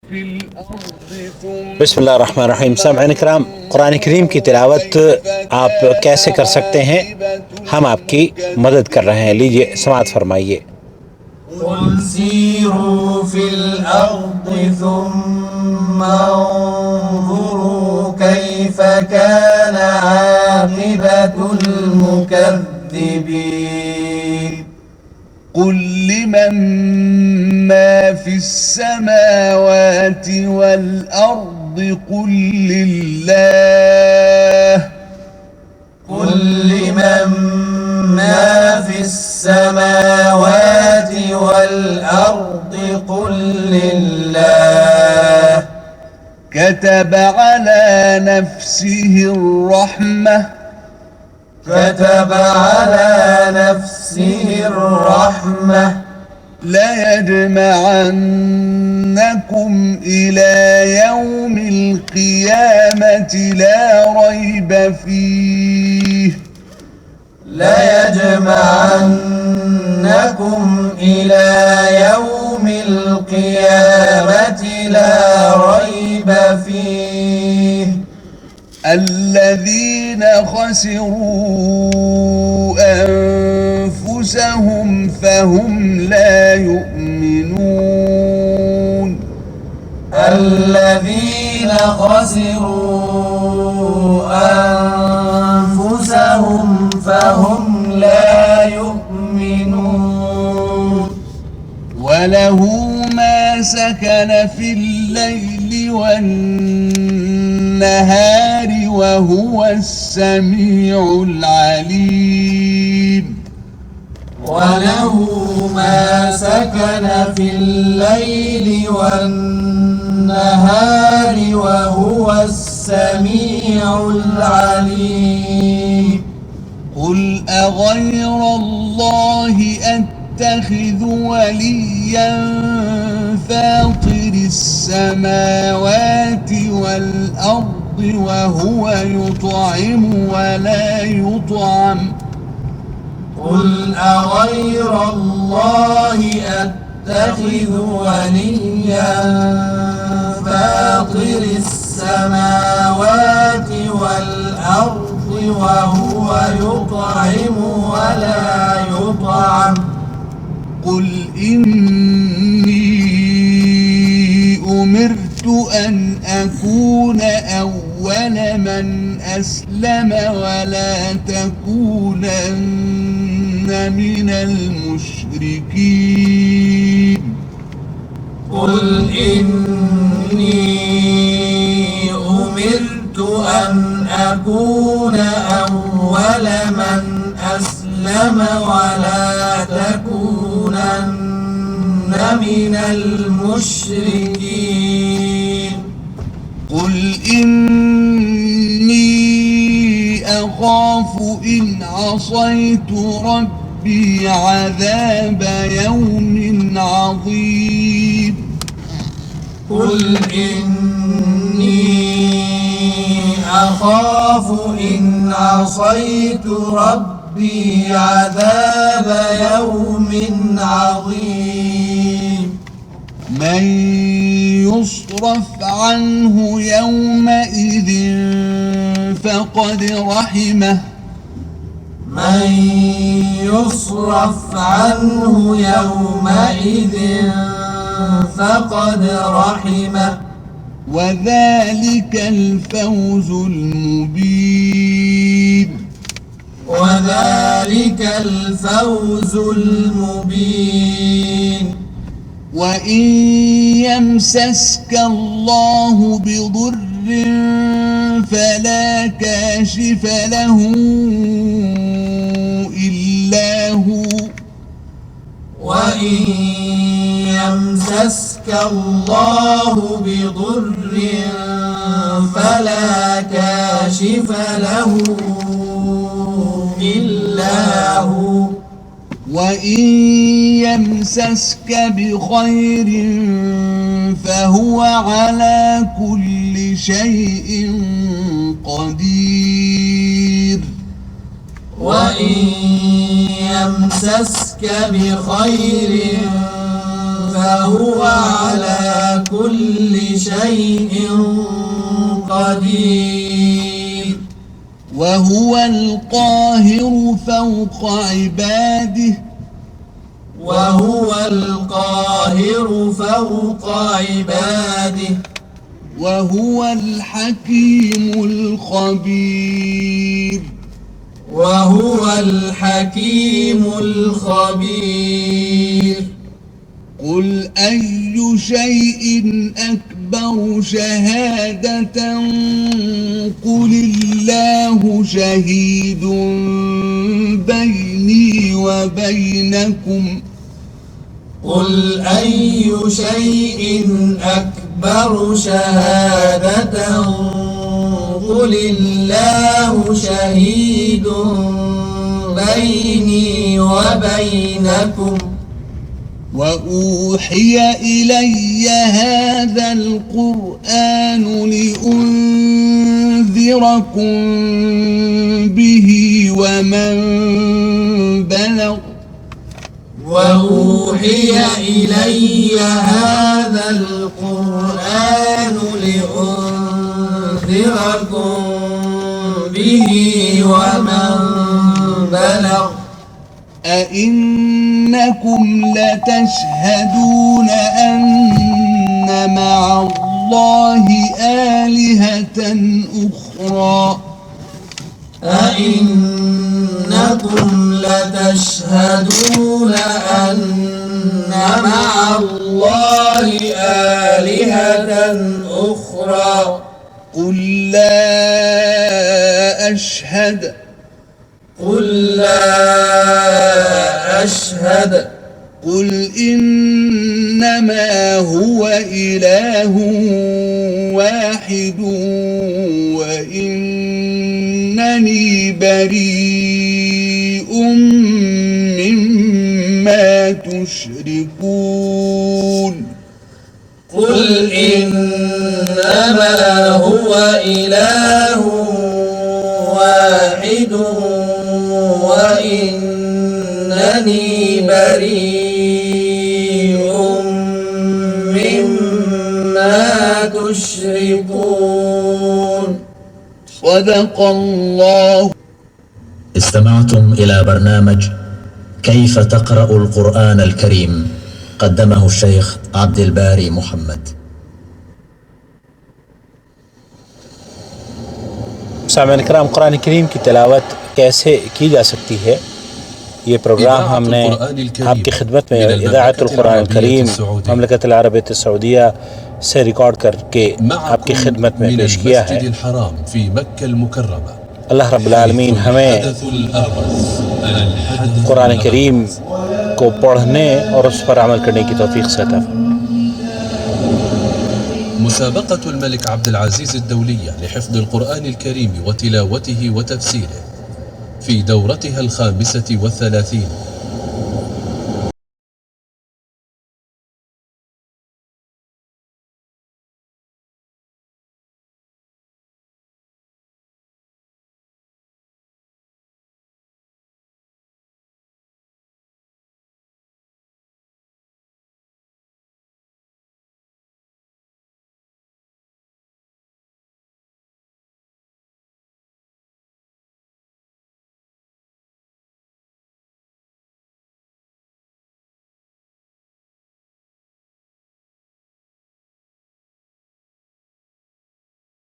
बिस्मिल्लाहिर्रहमानिर्रहीम। सामईन किराम, कुरान करीम की तिलावत आप कैसे कर सकते हैं, हम आपकी मदद कर रहे हैं। लीजिए समाअत फरमाइए। कुल सीरू फिल अर्दि सुम्मा उन्ज़ुरू कैफ़ कान आक़िबतुल मुकज़्ज़िबीन। قل لمن ما في السماوات والأرض قل لله قل لمن ما في السماوات والأرض قل لله كتب على نفسه الرحمة كتب على نفسه الرحمة ليجمعنكم إلى يوم القيامة لا ريب فيه ليجمعنكم إلى يوم القيامة لا ريب فيه الذين خسروا أنفسهم فهم لا يؤمنون الذين خسروا أنفسهم فهم لا يؤمنون وله ما سكن في الليل والنهار وهو السميع العليم وله ما سكن في الليل والنهار وهو السميع العليم قل أغير الله أتخذ وليا فاطر السماوات والأرض وهو يطعم ولا يطعم قل أغير الله أتخذ وليا فاطر السماوات والأرض وهو يطعم ولا يطعم قل إني أمرت أن أكون أول من أسلم ولا تكونن من المشركين قل إني أمرت أن أكون أول من أسلم ولا تكونن من المشركين قل إني أخاف إن عصيت ربي عذاب يوم عظيم قل إني أخاف إن عصيت ربي عذاب يوم عظيم من يصرف عنه يومئذ فقد رحمه من يصرف عنه يومئذ فقد رحمه وذلك الفوز المبين وذلك الفوز المبين وإن يمسسك الله بضر فلا كاشف له إلا هو وإن يمسسك الله بضر فلا كاشف له إلا هو وإن يمسسك بخير فهو على كل شيء قدير وإن يمسسك بخير فهو على كل شيء قدير وهو القاهر فوق عباده وهو القاهر فوق عباده وهو الحكيم الخبير وهو الحكيم الخبير قل أي شيء أكبر شهادة قل الله شهيد بيني وبينكم قل أي شيء أكبر شهادة قل الله شهيد بيني وبينكم وأوحي إلي هذا القرآن لأنذركم به ومن بلغ وأوحي إلي هذا القرآن لأنذركم به ومن بلغ أئنكم لتشهدون أن مع الله آلهة أخرى أئنكم لتشهدون أن مع الله آلهة أخرى قل لا أشهد قل لا أشهد قل إنما هو إله واحد وإنني بريء مما تشركون قل إنما هو إله واحد وإنني بريء مما تشركون صدق الله. استمعتم إلى برنامج كيف تقرأ القرآن الكريم، قدمه الشيخ عبد الباري محمد. सामईन कराम, कुरान करीम की तिलावत कैसे की जा सकती है, ये प्रोग्राम हमने आपकी खिदमत में इदाअतुल कुरान करीम ममलकत अल-अरबिय्यत सऊदिया से रिकॉर्ड करके आपकी खिदमत में पेश किया है। अल्लाह रब्बुल आलमीन हमें कुरान करीम को पढ़ने और उस पर अमल करने की तौफीक से अता फरमाए। مسابقة الملك عبد العزيز الدولية لحفظ القرآن الكريم وتلاوته وتفسيره في دورتها 35